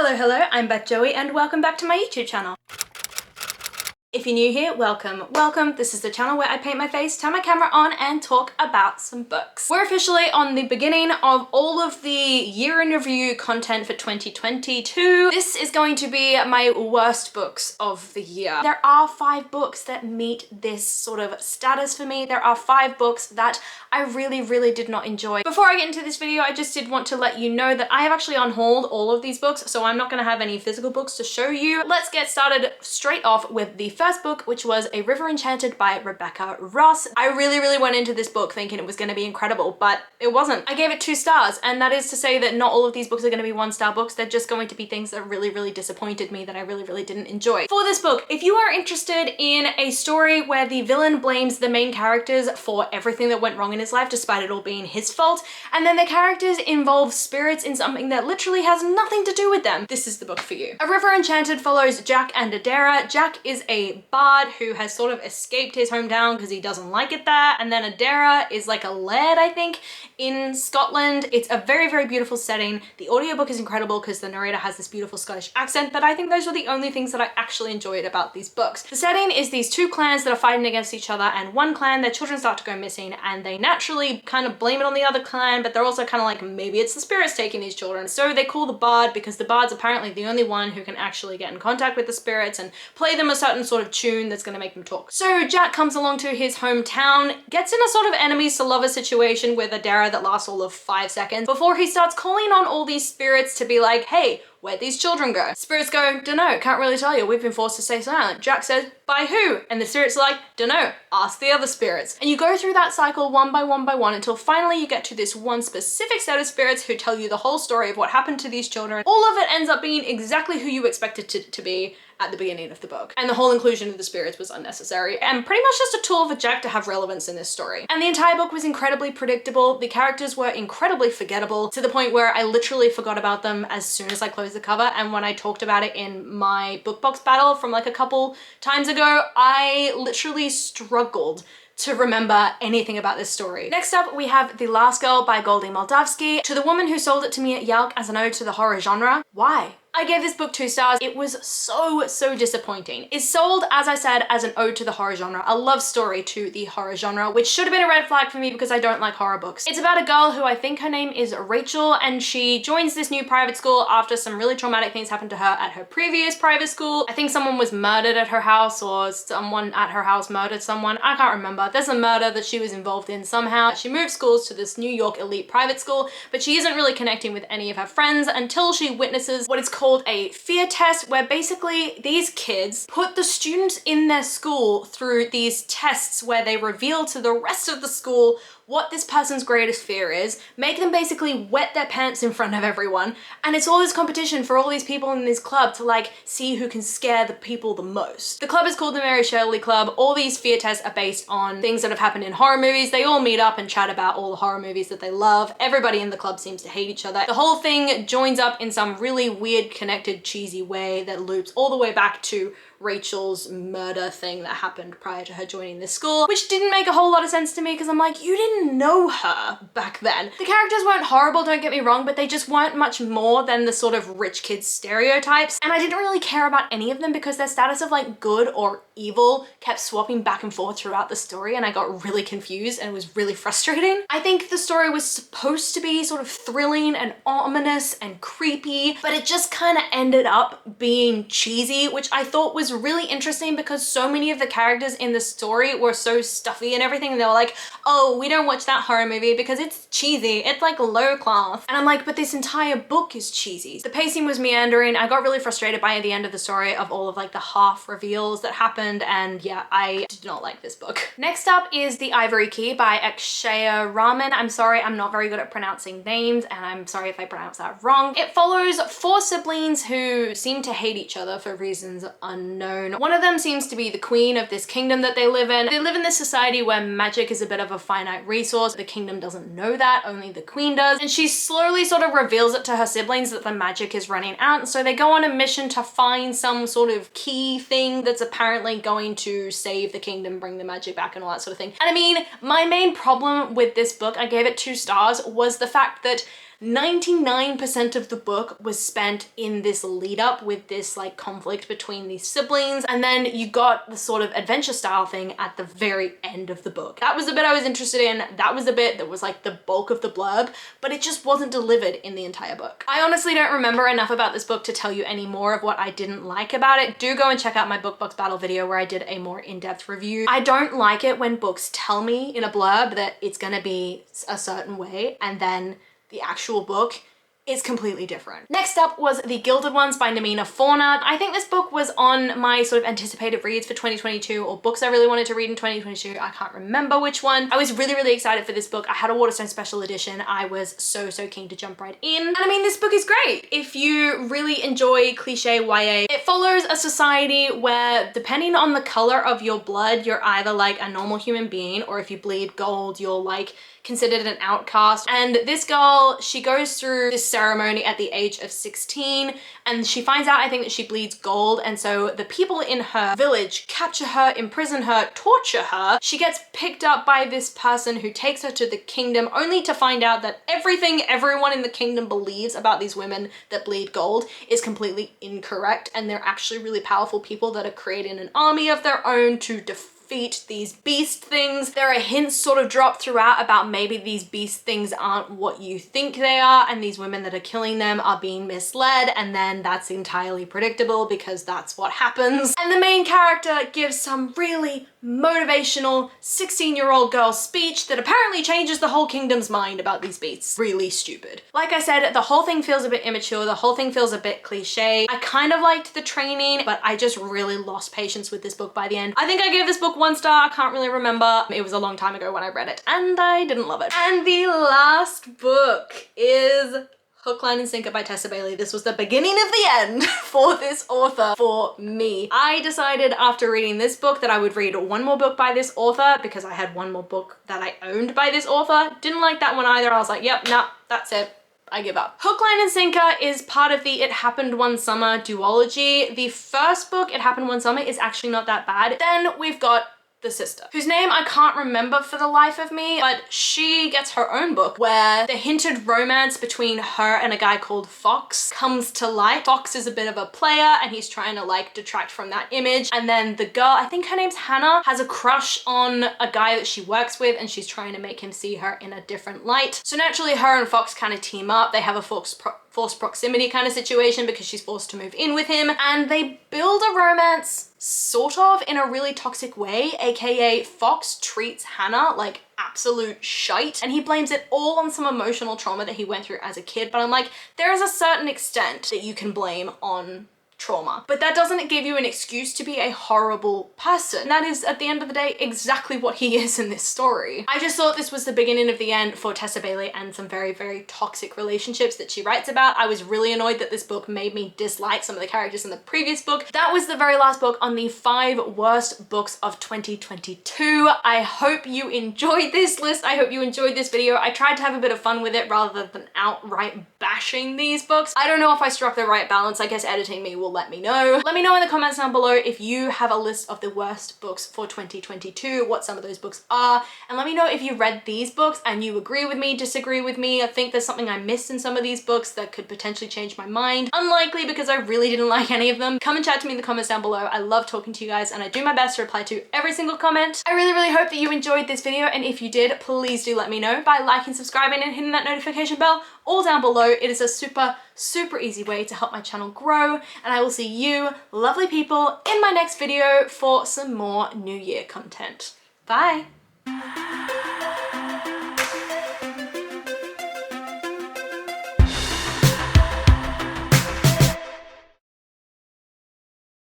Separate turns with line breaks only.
Hello, I'm Beth Joey and welcome back to my YouTube channel. If you're new here, welcome. This is the channel where I paint my face, turn my camera on, and talk about some books. We're officially on the beginning of all of the year in review content for 2022. This is going to be my worst books of the year. There are 5 books that meet this sort of status for me. There are 5 books that I really did not enjoy. Before I get into this video, I just did want to let you know that I have actually on hold all of these books, so I'm not going to have any physical books to show you. Let's get started straight off with the first book, which was A River Enchanted by Rebecca Ross. I really went into this book thinking it was going to be incredible, but it wasn't. I gave it 2 stars, and that is to say that not all of these books are going to be 1-star books. They're just going to be things that really disappointed me, that I really didn't enjoy. For this book, if you are interested in a story where the villain blames the main characters for everything that went wrong in his life, despite it all being his fault, and then the characters involve spirits in something that literally has nothing to do with them, this is the book for you. A River Enchanted follows Jack and Adara. Jack is a bard who has sort of escaped his hometown because he doesn't like it there, and then Adara is like a laird, I think, in Scotland. It's a very beautiful setting. The audiobook is incredible because the narrator has this beautiful Scottish accent, but I think those were the only things that I actually enjoyed about these books. The setting is these 2 clans that are fighting against each other, and one clan, their children start to go missing, and they naturally kind of blame it on the other clan, but they're also kind of like, maybe it's the spirits taking these children. So they call the bard, because the bard's apparently the only one who can actually get in contact with the spirits and play them a certain sort of tune that's going to make them talk. So Jack comes along to his hometown, gets in a sort of enemies to lovers situation with Adara that lasts all of 5 seconds before he starts calling on all these spirits to be like, hey, where'd these children go? Spirits go, dunno, can't really tell you, we've been forced to stay silent. Jack says, by who? And the spirits are like, dunno, ask the other spirits. And you go through that cycle one by one until finally you get to this one specific set of spirits who tell you the whole story of what happened to these children. All of it ends up being exactly who you expected it to be at the beginning of the book. And the whole inclusion of the spirits was unnecessary and pretty much just a tool for Jack to have relevance in this story. And the entire book was incredibly predictable. The characters were incredibly forgettable to the point where I literally forgot about them as soon as I closed the cover. And when I talked about it in my book box battle from like a couple times ago, I literally struggled to remember anything about this story. Next up, we have The Last Girl by Goldie Moldavsky. To the woman who sold it to me at Yelp as an ode to the horror genre, why? I gave this book 2 stars. It was so disappointing. It's sold, as I said, as an ode to the horror genre, a love story to the horror genre, which should have been a red flag for me because I don't like horror books. It's about a girl who I think her name is Rachel, and she joins this new private school after some really traumatic things happened to her at her previous private school. I think someone was murdered at her house, or someone at her house murdered someone. I can't remember. There's a murder that she was involved in somehow. She moved schools to this New York elite private school, but she isn't really connecting with any of her friends until she witnesses what is called a fear test, where basically these kids put the students in their school through these tests where they reveal to the rest of the school what this person's greatest fear is, make them basically wet their pants in front of everyone, and it's all this competition for all these people in this club to like see who can scare the people the most. The club is called the Mary Shirley Club. All these fear tests are based on things that have happened in horror movies. They all meet up and chat about all the horror movies that they love. Everybody in the club seems to hate each other. The whole thing joins up in some really weird, connected, cheesy way that loops all the way back to Rachel's murder thing that happened prior to her joining this school, which didn't make a whole lot of sense to me because I'm like, you didn't know her back then. The characters weren't horrible, don't get me wrong, but they just weren't much more than the sort of rich kid stereotypes, and I didn't really care about any of them because their status of like good or evil kept swapping back and forth throughout the story, and I got really confused and it was really frustrating. I think the story was supposed to be sort of thrilling and ominous and creepy, but it just kind of ended up being cheesy, which I thought was really interesting because so many of the characters in the story were so stuffy and everything, and they were like, oh, we don't watch that horror movie because it's cheesy, it's like low class. And I'm like, but this entire book is cheesy. The pacing was meandering. I got really frustrated by the end of the story of all of like the half reveals that happened, and yeah, I did not like this book. Next up is The Ivory Key by Akshaya Raman. I'm sorry, I'm not very good at pronouncing names, and I'm sorry if I pronounce that wrong. It follows 4 siblings who seem to hate each other for reasons unknown. One of them seems to be the queen of this kingdom that they live in. They live in this society where magic is a bit of a finite resource. The kingdom doesn't know that, only the queen does. And she slowly sort of reveals it to her siblings that the magic is running out. And so they go on a mission to find some sort of key thing that's apparently going to save the kingdom, bring the magic back and all that sort of thing. And I mean, my main problem with this book, I gave it 2 stars, was the fact that 99% of the book was spent in this lead up with this like conflict between these siblings, and then you got the sort of adventure style thing at the very end of the book. That was the bit I was interested in. That was the bit that was like the bulk of the blurb, but it just wasn't delivered in the entire book. I honestly don't remember enough about this book to tell you any more of what I didn't like about it. Do go and check out my book box battle video where I did a more in-depth review. I don't like it when books tell me in a blurb that it's gonna be a certain way and then the actual book is completely different. Next up was The Gilded Ones by Namina Forna. I think this book was on my sort of anticipated reads for 2022, or books I really wanted to read in 2022. I can't remember which one. I was really, really excited for this book. I had a Waterstone special edition. I was so keen to jump right in. And I mean, this book is great. If you really enjoy cliche YA, it follows a society where depending on the color of your blood, you're either like a normal human being, or if you bleed gold, you're like considered an outcast. And this girl, she goes through this ceremony at the age of 16 and she finds out, I think, that she bleeds gold, and so the people in her village capture her, imprison her, torture her. She gets picked up by this person who takes her to the kingdom, only to find out that everything everyone in the kingdom believes about these women that bleed gold is completely incorrect, and they're actually really powerful people that are creating an army of their own to defeat these beast things. There are hints sort of dropped throughout about maybe these beast things aren't what you think they are, and these women that are killing them are being misled, and then that's entirely predictable because that's what happens. And the main character gives some really motivational 16-year-old girl speech that apparently changes the whole kingdom's mind about these beasts. Really stupid. Like I said, the whole thing feels a bit immature, the whole thing feels a bit cliche. I kind of liked the training, but I just really lost patience with this book by the end. I think I gave this book 1 star, I can't really remember. It was a long time ago when I read it and I didn't love it. And the last book is Hook, Line and Sinker by Tessa Bailey. This was the beginning of the end for this author for me. I decided after reading this book that I would read 1 more book by this author because I had 1 more book that I owned by this author. Didn't like that one either. I was like, yep, nah, that's it. I give up. Hook, Line and Sinker is part of the It Happened One Summer duology. The first book, It Happened One Summer, is actually not that bad. Then we've got the sister, whose name I can't remember for the life of me, but she gets her own book where the hinted romance between her and a guy called Fox comes to light. Fox is a bit of a player and he's trying to like detract from that image, and then the girl, I think her name's Hannah, has a crush on a guy that she works with and she's trying to make him see her in a different light. So naturally her and Fox kind of team up. They have a forced proximity kind of situation because she's forced to move in with him, and they build a romance sort of in a really toxic way, aka Fox treats Hannah like absolute shite and he blames it all on some emotional trauma that he went through as a kid. But I'm like, there is a certain extent that you can blame on trauma, but that doesn't give you an excuse to be a horrible person. That is, at the end of the day, exactly what he is in this story. I just thought this was the beginning of the end for Tessa Bailey and some very, very toxic relationships that she writes about. I was really annoyed that this book made me dislike some of the characters in the previous book. That was the very last book on the 5 worst books of 2022. I hope you enjoyed this list. I hope you enjoyed this video. I tried to have a bit of fun with it rather than outright bashing these books. I don't know if I struck the right balance. I guess editing me will let me know. Let me know in the comments down below if you have a list of the worst books for 2022, what some of those books are, and let me know if you read these books and you agree with me, disagree with me. I think there's something I missed in some of these books that could potentially change my mind. Unlikely because I really didn't like any of them. Come and chat to me in the comments down below. I love talking to you guys and I do my best to reply to every single comment. I really, really hope that you enjoyed this video, and if you did, please do let me know by liking, subscribing and hitting that notification bell all down below. It is a super easy way to help my channel grow, and I will see you lovely people in my next video for some more New Year content. Bye!